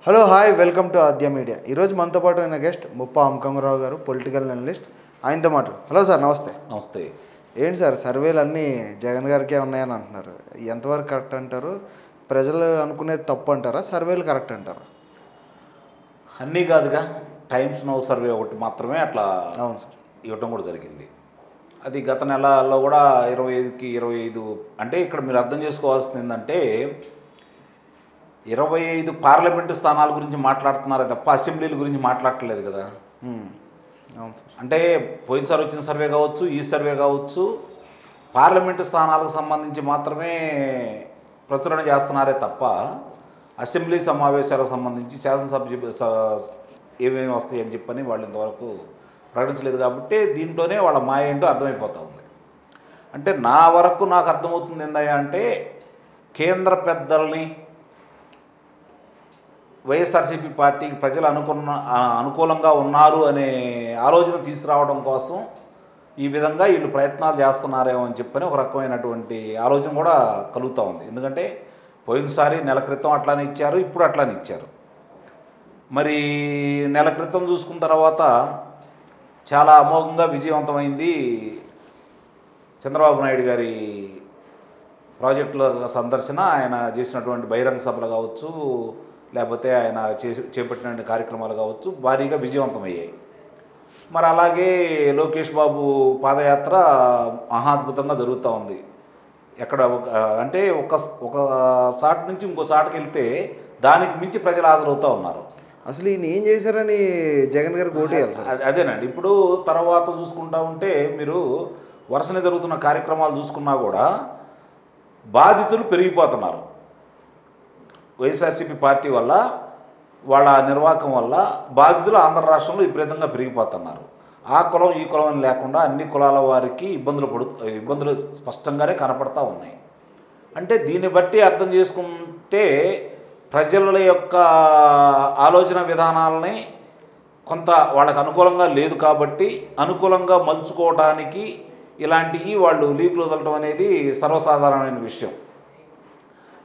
Hello hi welcome to Aadya media. ఈరోజు మనతో పాటు అయిన గెస్ట్ ముప్పా అంకంరావు గారు, పొలిటికల్ అనలిస్ట్. ఆయనతో మాట్లాడు. హలో సార్, నమస్తే. నమస్తే. ఏంటి సార్, సర్వేలు అన్నీ జగన్ గారికే ఉన్నాయని అంటున్నారు. ఎంతవరకు కరెక్ట్ అంటారు? ప్రజలు అనుకునేది తప్పు అంటారా, సర్వేలు కరెక్ట్ అంటారా? అన్నీ కాదుగా, టైమ్స్ నౌ సర్వే ఒకటి మాత్రమే అట్లా అవును సార్ ఇవ్వటం కూడా జరిగింది. అది గత నెలలో కూడా 25కి 25 అంటే ఇక్కడ మీరు అర్థం చేసుకోవాల్సింది ఏంటంటే 25 పార్లమెంటు స్థానాల గురించి మాట్లాడుతున్నారు తప్ప అసెంబ్లీల గురించి మాట్లాడట్లేదు కదా. అవును సార్. అంటే పోయినసారి వచ్చిన సర్వే కావచ్చు, ఈ సర్వే కావచ్చు, పార్లమెంటు స్థానాలకు సంబంధించి మాత్రమే ప్రచురణ చేస్తున్నారే తప్ప అసెంబ్లీ సమావేశాలకు సంబంధించి శాసనసభ ఏమేమి వస్తాయి అని చెప్పని వాళ్ళు ఇంతవరకు ప్రకటించలేదు. కాబట్టి దీంట్లోనే వాళ్ళ మాయ ఏంటో అర్థమైపోతూ ఉంది. అంటే నా వరకు నాకు అర్థమవుతుంది ఏందయ్యా అంటే, కేంద్ర పెద్దల్ని వైఎస్ఆర్సీపీ పార్టీకి ప్రజలు అనుకూలంగా ఉన్నారు అనే ఆలోచన తీసుకురావడం కోసం ఈ విధంగా వీళ్ళు ప్రయత్నాలు చేస్తున్నారేమో అని చెప్పని ఒక రకమైనటువంటి ఆలోచన కూడా కలుగుతూ ఉంది. ఎందుకంటే పోయినసారి నెల క్రితం అట్లానే ఇచ్చారు, ఇప్పుడు అట్లానే ఇచ్చారు. మరి నెల క్రితం చూసుకున్న తర్వాత చాలా అమోఘంగా విజయవంతమైంది చంద్రబాబు నాయుడు గారి ప్రాజెక్టుల సందర్శన. ఆయన చేసినటువంటి బహిరంగ సభలు కావచ్చు, లేకపోతే ఆయన చేపట్టిన కార్యక్రమాలు కావచ్చు, భారీగా విజయవంతమయ్యాయి. మరి అలాగే లోకేష్ బాబు పాదయాత్ర మహాద్భుతంగా జరుగుతూ ఉంది. ఎక్కడ అంటే ఒక చాటు నుంచి ఇంకో చాటుకి వెళ్తే దానికి మించి ప్రజలు హాజరవుతూ ఉన్నారు. అసలు ఈయన ఏం చేశారని జగన్ గారికి ఓటేయాలి సార్? అదేనండి. ఇప్పుడు తర్వాత చూసుకుంటా ఉంటే మీరు వరుసనే జరుగుతున్న కార్యక్రమాలు చూసుకున్నా కూడా బాధితులు పెరిగిపోతున్నారు. వైఎస్ఆర్సీపీ పార్టీ వల్ల, వాళ్ళ నిర్వాహకం వల్ల బాధితులు ఆంధ్ర రాష్ట్రంలో విపరీతంగా పెరిగిపోతున్నారు. ఆ కులం ఈ కులం అని లేకుండా అన్ని కులాల వారికి ఇబ్బందులు స్పష్టంగానే కనపడతా ఉన్నాయి. అంటే దీన్ని బట్టి అర్థం చేసుకుంటే ప్రజల యొక్క ఆలోచన విధానాలని కొంత వాళ్ళకు అనుకూలంగా లేదు కాబట్టి అనుకూలంగా మలుచుకోవడానికి ఇలాంటివి వాళ్ళు లీకులు వదలటం అనేది సర్వసాధారణమైన విషయం.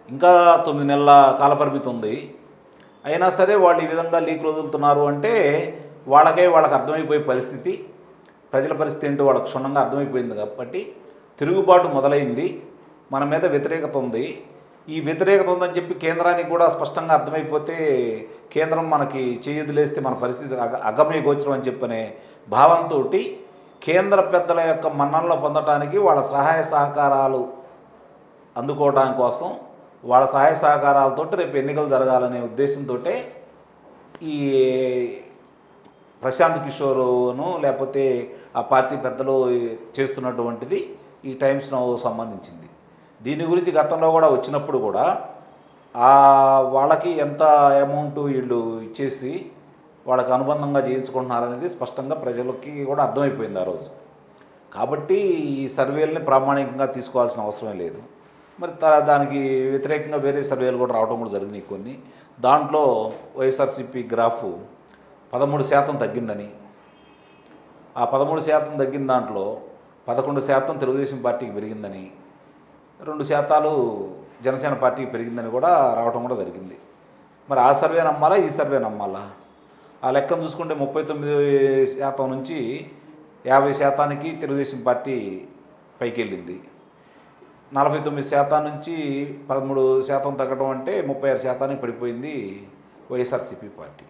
ఇంకా 9 నెలల కాలపరిమితి ఉంది. అయినా సరే వాళ్ళు ఈ విధంగా లీకులు వదులుతున్నారు అంటే వాళ్ళకి అర్థమైపోయే పరిస్థితి, ప్రజల పరిస్థితి ఏంటో వాళ్ళకి క్షుణ్ణంగా అర్థమైపోయింది. కాబట్టి తిరుగుబాటు మొదలైంది, మన మీద వ్యతిరేకత ఉంది. ఈ వ్యతిరేకత ఉందని చెప్పి కేంద్రానికి కూడా స్పష్టంగా అర్థమైపోతే కేంద్రం మనకి చేయుదులేస్తే మన పరిస్థితి అగమ్య గోచరం అని చెప్పనే భావంతో కేంద్ర పెద్దల యొక్క మన్ననలు పొందడానికి, వాళ్ళ సహాయ సహకారాలు అందుకోవడానికి కోసం, వాళ్ళ సహాయ సహకారాలతో రేపు ఎన్నికలు జరగాలనే ఉద్దేశంతో ఈ ప్రశాంత్ కిషోర్ను లేకపోతే ఆ పార్టీ పెద్దలు చేస్తున్నటువంటిది ఈ టైమ్స్ నౌ సంబంధించింది. దీని గురించి గతంలో కూడా వచ్చినప్పుడు కూడా వాళ్ళకి ఎంత అమౌంట్ వీళ్ళు ఇచ్చేసి వాళ్ళకి అనుబంధంగా చేయించుకుంటున్నారనేది స్పష్టంగా ప్రజలకి కూడా అర్థమైపోయింది ఆ రోజు. కాబట్టి ఈ సర్వేలని ప్రామాణికంగా తీసుకోవాల్సిన అవసరమే లేదు. మరి దానికి వ్యతిరేకంగా వేరే సర్వేలు కూడా రావడం కూడా జరిగినాయి కొన్ని. దాంట్లో వైఎస్ఆర్సీపీ గ్రాఫ్ 13% తగ్గిందని, ఆ 13% తగ్గిన దాంట్లో 11% తెలుగుదేశం పార్టీకి పెరిగిందని, 2% జనసేన పార్టీకి పెరిగిందని కూడా రావడం కూడా జరిగింది. మరి ఆ సర్వే నమ్మాలా, ఈ సర్వే నమ్మాలా? ఆ లెక్కను చూసుకుంటే 39% నుంచి 50%కి తెలుగుదేశం పార్టీ పైకి వెళ్ళింది. 49% నుంచి 13% తగ్గడం అంటే 36%కి పడిపోయింది వైఎస్ఆర్సీపీ పార్టీ.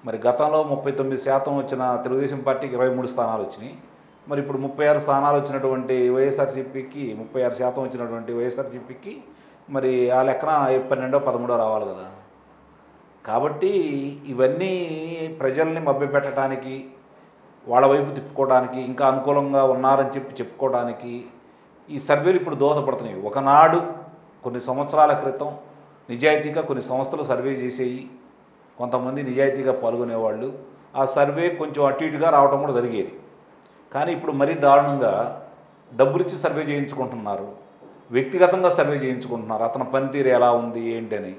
మరి గతంలో 39% వచ్చిన తెలుగుదేశం పార్టీకి 23 స్థానాలు వచ్చినాయి. మరి ఇప్పుడు 36 స్థానాలు వచ్చినటువంటి వైఎస్ఆర్సీపీకి, 36% వచ్చినటువంటి వైఎస్ఆర్సీపీకి మరి ఆ లెక్కన 12, 13 రావాలి కదా. కాబట్టి ఇవన్నీ ప్రజల్ని మభ్యపెట్టడానికి, వాళ్ళ వైపు తిప్పుకోవడానికి, ఇంకా అనుకూలంగా ఉన్నారని చెప్పుకోవడానికి ఈ సర్వేలు ఇప్పుడు దోహదపడుతున్నాయి. ఒకనాడు కొన్ని సంవత్సరాల క్రితం నిజాయితీగా కొన్ని సంస్థలు సర్వే చేసేవి, కొంతమంది నిజాయితీగా పాల్గొనేవాళ్ళు. ఆ సర్వే కొంచెం అటు ఇటుగా రావడం కూడా జరిగేది. కానీ ఇప్పుడు మరీ దారుణంగా డబ్బులిచ్చి సర్వే చేయించుకుంటున్నారు, వ్యక్తిగతంగా సర్వే చేయించుకుంటున్నారు. అతని పనితీరు ఎలా ఉంది ఏంటని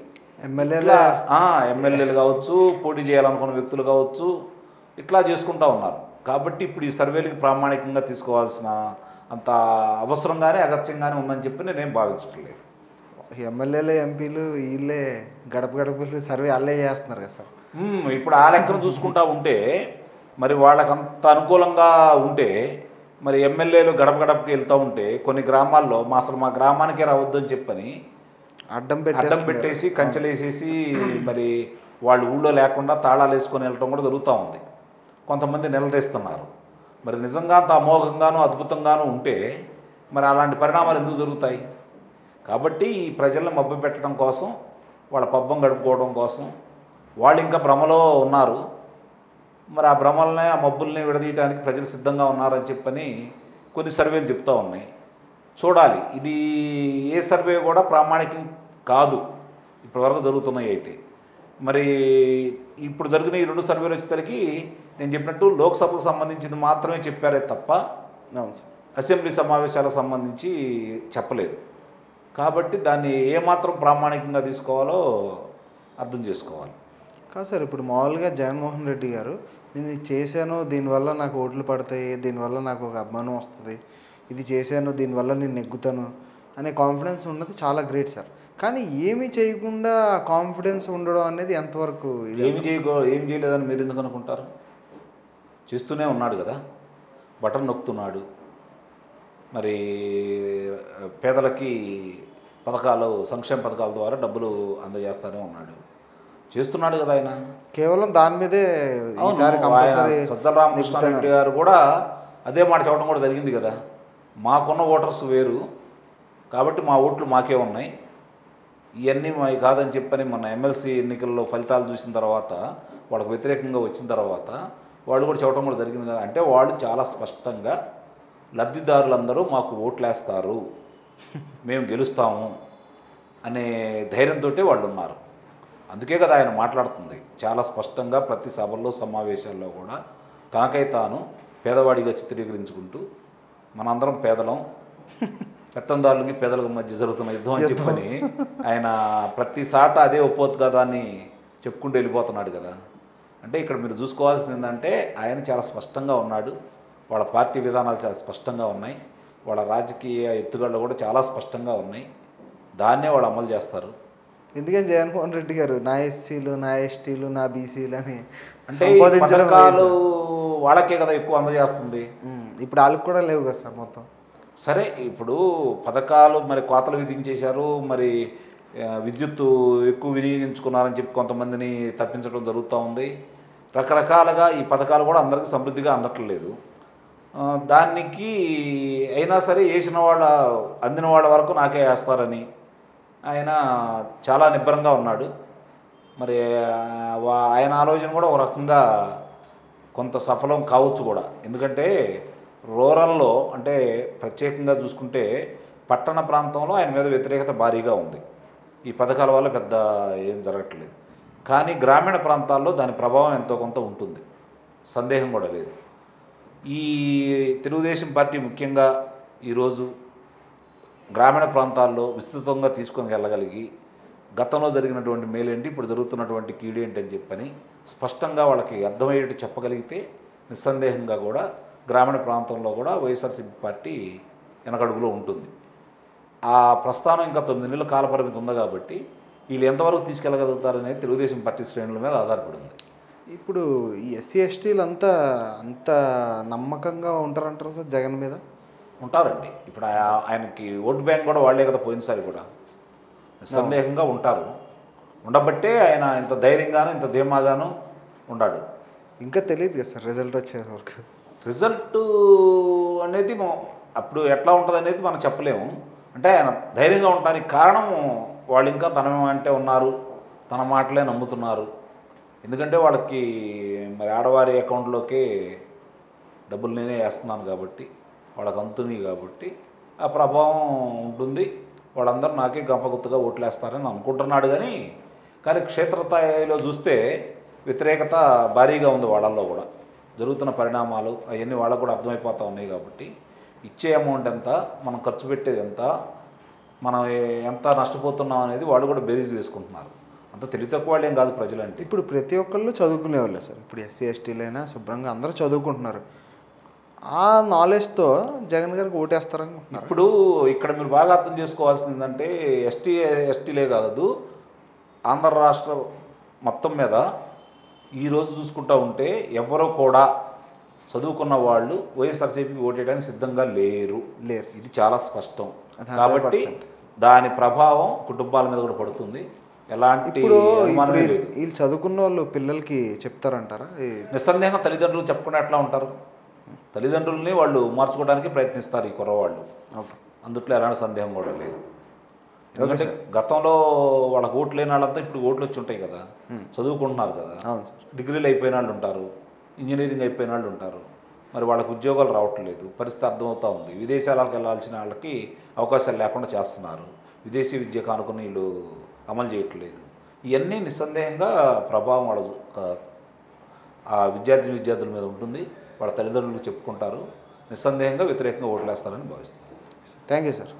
ఎమ్మెల్యేలు కావచ్చు, పోటీ చేయాలనుకున్న వ్యక్తులు కావచ్చు, ఇట్లా చేసుకుంటూ ఉన్నారు. కాబట్టి ఇప్పుడు ఈ సర్వేలకి ప్రామాణికంగా తీసుకోవాల్సిన అంత అవసరంగానే అగత్యంగానే ఉందని చెప్పి నేనేం భావించట్లేదు. ఎమ్మెల్యేలు ఎంపీలు వీళ్ళే గడప గడపలు సర్వే వాళ్ళే చేస్తున్నారు కదా సార్. ఇప్పుడు ఆ లెక్కను చూసుకుంటా ఉంటే మరి వాళ్ళకి అంత అనుకూలంగా ఉంటే మరి ఎమ్మెల్యేలు గడప గడపకి వెళ్తూ ఉంటే కొన్ని గ్రామాల్లో అసలు మా గ్రామానికే రావద్దు అని చెప్పని అడ్డం పెట్టేసి కంచెలేసేసి మరి వాళ్ళు ఊళ్ళో లేకుండా తాళాలు వేసుకొని వెళ్ళటం కూడా జరుగుతూ ఉంది. కొంతమంది నిలదీస్తున్నారు. మరి నిజంగా అంత అమోఘంగానూ అద్భుతంగానూ ఉంటే మరి అలాంటి పరిణామాలు ఎందుకు జరుగుతాయి? కాబట్టి ఈ ప్రజల్ని మభ్యపెట్టడం కోసం, వాళ్ళ పబ్బం గడుపుకోవడం కోసం వాళ్ళు ఇంకా భ్రమలో ఉన్నారు. మరి ఆ భ్రమల్ని, ఆ మబ్బుల్ని విడదీయడానికి ప్రజలు సిద్ధంగా ఉన్నారని చెప్పని కొన్ని సర్వేలు చెప్తూ ఉన్నాయి. చూడాలి. ఇది ఏ సర్వే కూడా ప్రామాణికం కాదు ఇప్పటివరకు జరుగుతున్నాయి. అయితే మరి ఇప్పుడు జరిగిన ఈ 2 సర్వేలు వచ్చేసరికి నేను చెప్పినట్టు లోక్సభకు సంబంధించింది మాత్రమే చెప్పారే తప్ప అసెంబ్లీ సమావేశాలకు సంబంధించి చెప్పలేదు. కాబట్టి దాన్ని ఏమాత్రం ప్రామాణికంగా తీసుకోవాలో అర్థం చేసుకోవాలి. కాదు సార్, ఇప్పుడు మామూలుగా జగన్మోహన్ రెడ్డి గారు నేను ఇది చేశాను, దీనివల్ల నాకు ఓట్లు పడతాయి, దీనివల్ల నాకు ఒక అభిమానం వస్తుంది, ఇది చేశాను దీనివల్ల నేను నెగ్గుతాను అనే కాన్ఫిడెన్స్ ఉన్నది చాలా గ్రేట్ సార్. కానీ ఏమీ చేయకుండా కాన్ఫిడెన్స్ ఉండడం అనేది ఎంతవరకు? ఏం చేయలేదని మీరు ఎందుకు అనుకుంటారు? చేస్తూనే ఉన్నాడు కదా, బటన్ నొక్కుతున్నాడు. మరి పేదలకి పథకాలు, సంక్షేమ పథకాల ద్వారా డబ్బులు అందజేస్తూనే ఉన్నాడు, చేస్తున్నాడు కదా ఆయన. కేవలం దాని మీదే సజ్జల రామకృష్ణారెడ్డి గారు కూడా అదే మాట చెప్పడం కూడా జరిగింది కదా. మాకున్న ఓటర్స్ వేరు కాబట్టి మా ఓట్లు మాకే ఉన్నాయి, ఇవన్నీ మావి కాదని చెప్పని మొన్న ఎమ్మెల్సీ ఎన్నికల్లో ఫలితాలు చూసిన తర్వాత వాళ్ళకు వ్యతిరేకంగా వచ్చిన తర్వాత వాళ్ళు కూడా చెప్పడం కూడా జరిగింది కదా. అంటే వాళ్ళు చాలా స్పష్టంగా లబ్ధిదారులందరూ మాకు ఓట్లేస్తారు, మేము గెలుస్తాము అనే ధైర్యంతో వాళ్ళు ఉన్నారు. అందుకే కదా ఆయన మాట్లాడుతుంది చాలా స్పష్టంగా. ప్రతి సభల్లో, సమావేశాల్లో కూడా తనకై తాను పేదవాడిగా చిత్రీకరించుకుంటూ మనందరం పేదలం, పెత్తందారులకి పేదలకు మధ్య జరుగుతున్న యుద్ధం అని చెప్పని ఆయన ప్రతి సాట అదే ఒప్పోద్ఘాతాన్ని చెప్పుకుంటూ వెళ్ళిపోతున్నాడు కదా. అంటే ఇక్కడ మీరు చూసుకోవాల్సింది ఏంటంటే ఆయన చాలా స్పష్టంగా ఉన్నాడు, వాళ్ళ పార్టీ విధానాలు చాలా స్పష్టంగా ఉన్నాయి, వాళ్ళ రాజకీయ ఎత్తుగడలు కూడా చాలా స్పష్టంగా ఉన్నాయి, దాన్నే వాళ్ళు అమలు చేస్తారు. ఎందుకని జగన్మోహన్ రెడ్డి గారు నా ఎస్సీలు, నా ఎస్టీలు, నా బీసీలు అని అంటే పథకాలు వాళ్ళకే కదా ఎక్కువ అందజేస్తుంది. ఇప్పుడు వాళ్ళకి కూడా లేవు కదా సార్ మొత్తం. సరే, ఇప్పుడు పథకాలు మరి కోతలు విధించేశారు, మరి విద్యుత్తు ఎక్కువ వినియోగించుకున్నారని చెప్పి కొంతమందిని తప్పించడం జరుగుతూ ఉంది. రకరకాలుగా ఈ పథకాలు కూడా అందరికీ సమృద్ధిగా అందట్లేదు. దానికి అయినా సరే అందిన వాళ్ళ వరకు నాకే వేస్తారని ఆయన చాలా నిబ్బరంగా ఉన్నాడు. మరి ఆయన ఆలోచన కూడా ఒక రకంగా కొంత సఫలం కావచ్చు కూడా. ఎందుకంటే రూరల్లో అంటే ప్రత్యేకంగా చూసుకుంటే పట్టణ ప్రాంతంలో ఆయన మీద వ్యతిరేకత భారీగా ఉంది, ఈ పథకాల వల్ల పెద్ద ఏం జరగట్లేదు. కానీ గ్రామీణ ప్రాంతాల్లో దాని ప్రభావం ఎంతో కొంత ఉంటుంది, సందేహం కూడా లేదు. ఈ తెలుగుదేశం పార్టీ ముఖ్యంగా ఈరోజు గ్రామీణ ప్రాంతాల్లో విస్తృతంగా తీసుకొని వెళ్ళగలిగి గతంలో జరిగినటువంటి మేలేంటి, ఇప్పుడు జరుగుతున్నటువంటి కీడేంటి అని చెప్పని స్పష్టంగా వాళ్ళకి అర్థమయ్యేట్టు చెప్పగలిగితే నిస్సందేహంగా కూడా గ్రామీణ ప్రాంతంలో కూడా వైఎస్ఆర్సీపీ పార్టీ వెనకడుగులో ఉంటుంది. ఆ ప్రస్థానం ఇంకా 9 నెలల కాలపరిమితి ఉంది కాబట్టి వీళ్ళు ఎంతవరకు తీసుకెళ్ళగలుగుతారనేది తెలుగుదేశం పార్టీ శ్రేణుల మీద ఆధారపడి ఉంది. ఇప్పుడు ఈ ఎస్సీ ఎస్టీలు అంత నమ్మకంగా ఉంటారంటారు సార్ జగన్ మీద? ఉంటారండి. ఇప్పుడు ఆయనకి ఓటు బ్యాంక్ కూడా వాళ్లే కదా పోయినసారి కూడా, సందేహంగా ఉంటారు. ఉండబట్టే ఆయన ఇంత ధైర్యంగాను ఇంత ధీమాగాను ఉన్నాడు. ఇంకా తెలియదు కదా సార్ రిజల్ట్ వచ్చే వరకు. రిజల్ట్ అనేది అప్పుడు ఎట్లా ఉంటుంది అనేది మనం చెప్పలేము. అంటే ఆయన ధైర్యంగా ఉండడానికి కారణం వాళ్ళు ఇంకా తనమంటే ఉన్నారు, తన మాటలే నమ్ముతున్నారు. ఎందుకంటే వాళ్ళకి మరి ఆడవారి అకౌంట్లోకి డబ్బులు నేనే వేస్తున్నాను కాబట్టి, వాళ్ళకి అంతుని కాబట్టి ఆ ప్రభావం ఉంటుంది. వాళ్ళందరూ నాకే గంపగుత్తగా ఓట్లేస్తారని అనుకుంటున్నాడు. కానీ క్షేత్రస్థాయిలో చూస్తే వ్యతిరేకత భారీగా ఉంది వాళ్ళల్లో కూడా. జరుగుతున్న పరిణామాలు అవన్నీ వాళ్ళకు కూడా అర్థమైపోతూ ఉన్నాయి కాబట్టి ఇచ్చే అమౌంట్ ఎంత, మనం ఖర్చు పెట్టేది ఎంత, మనం ఎంత నష్టపోతున్నాం అనేది వాళ్ళు కూడా బేరీజ్ వేసుకుంటున్నారు. అంత తెలివి తక్కువ వాళ్ళు ఏం కాదు ప్రజలంటే. ఇప్పుడు ప్రతి ఒక్కళ్ళు చదువుకునే వాళ్ళే సార్. ఇప్పుడు ఎస్సీ ఎస్టీలైనా శుభ్రంగా అందరూ చదువుకుంటున్నారు. ఆ నాలెడ్జ్తో జగన్ గారికి ఓటేస్తారని ఇప్పుడు ఇక్కడ మీరు బాగా అర్థం చేసుకోవాల్సింది ఏంటంటే ఎస్టీలే కాదు, ఆంధ్ర రాష్ట్ర మొత్తం మీద ఈరోజు చూసుకుంటా ఉంటే ఎవరో కూడా చదువుకున్న వాళ్ళు వైఎస్ఆర్సీపీకి ఓటేయడానికి సిద్ధంగా లేరు. ఇది చాలా స్పష్టం. కాబట్టి దాని ప్రభావం కుటుంబాల మీద కూడా పడుతుంది. ఎలాంటి ఇప్పుడు వీళ్ళు చదువుకున్న వాళ్ళు పిల్లలకి చెప్తారంటారా? నిస్సందేహంగా తల్లిదండ్రులు చెప్పకుండా ఎట్లా ఉంటారు? తల్లిదండ్రుల్ని వాళ్ళు మార్చుకోవడానికి ప్రయత్నిస్తారు ఈ కుర్రవాళ్ళు. అందుట్లో ఎలాంటి సందేహం కూడా లేదు. ఎందుకంటే గతంలో వాళ్ళకి ఓట్లు లేని వాళ్ళంతా ఇప్పుడు ఓట్లు వచ్చి ఉంటాయి కదా, చదువుకుంటున్నారు కదా, డిగ్రీలు అయిపోయిన వాళ్ళు ఉంటారు, ఇంజనీరింగ్ అయిపోయిన వాళ్ళు ఉంటారు. మరి వాళ్ళకి ఉద్యోగాలు రావట్లేదు, పరిస్థితి అర్థమవుతూ ఉంది. విదేశాలకు వెళ్ళాల్సిన వాళ్ళకి అవకాశాలు లేకుండా చేస్తున్నారు, విదేశీ విద్యకు అనుకుని వీళ్ళు అమలు చేయట్లేదు. ఇవన్నీ నిస్సందేహంగా ప్రభావం వాళ్ళ ఆ విద్యార్థుల మీద ఉంటుంది. వాళ్ళ తల్లిదండ్రులు చెప్పుకుంటారు, నిస్సందేహంగా వ్యతిరేకంగా ఓట్లేస్తారని భావిస్తారు. Thank you sir.